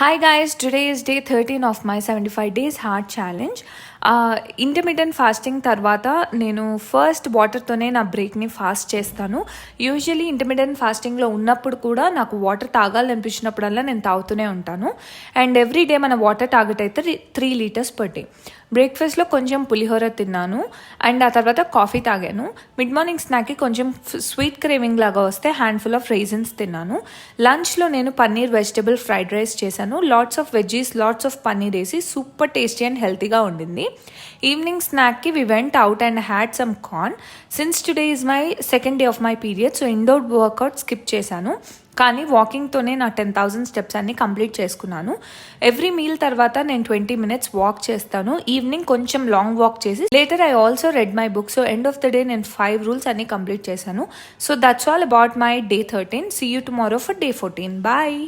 Hi guys, today is day 13 of my 75 days hard challenge. Intermediate fasting తర్వాత నేను first వాటర్తోనే నా బ్రేక్ని fast చేస్తాను. Usually intermediate ఫాస్టింగ్లో ఉన్నప్పుడు కూడా నాకు వాటర్ తాగాలనిపించినప్పుడల్లా నేను తాగుతూనే ఉంటాను. అండ్ ఎవ్రీ డే మన వాటర్ టార్గెట్ అయితే 3 లీటర్స్ పర్ డే. బ్రేక్ఫాస్ట్లో కొంచెం పులిహోర తిన్నాను అండ్ ఆ తర్వాత కాఫీ తాగాను. మిడ్ మార్నింగ్ స్నాక్కి కొంచెం స్వీట్ క్రేవింగ్ లాగా వస్తే హ్యాండ్ఫుల్ ఆఫ్ రైజన్స్ తిన్నాను. లంచ్లో నేను పన్నీర్ వెజిటబుల్ ఫ్రైడ్ రైస్ చేశాను. Lots of veggies, lots of paneer వేసి సూపర్ టేస్టీ అండ్ హెల్తీగా ఉండింది. ఈవినింగ్ స్నాక్కి we went out and had some corn. Since today is my second day of my period, so indoor workout skip చేశాను. కానీ వాకింగ్తోనే నా 10,000 steps అన్ని complete చేసుకున్నాను. Every meal తర్వాత నేను 20 మినిట్స్ వాక్ చేస్తాను. ఈవినింగ్ కొంచెం లాంగ్ వాక్ చేసి later I also read my book. So end of the day నేను 5 రూల్స్ అన్ని కంప్లీట్ చేశాను. So that's all about my day 13. See you tomorrow for day 14. Bye.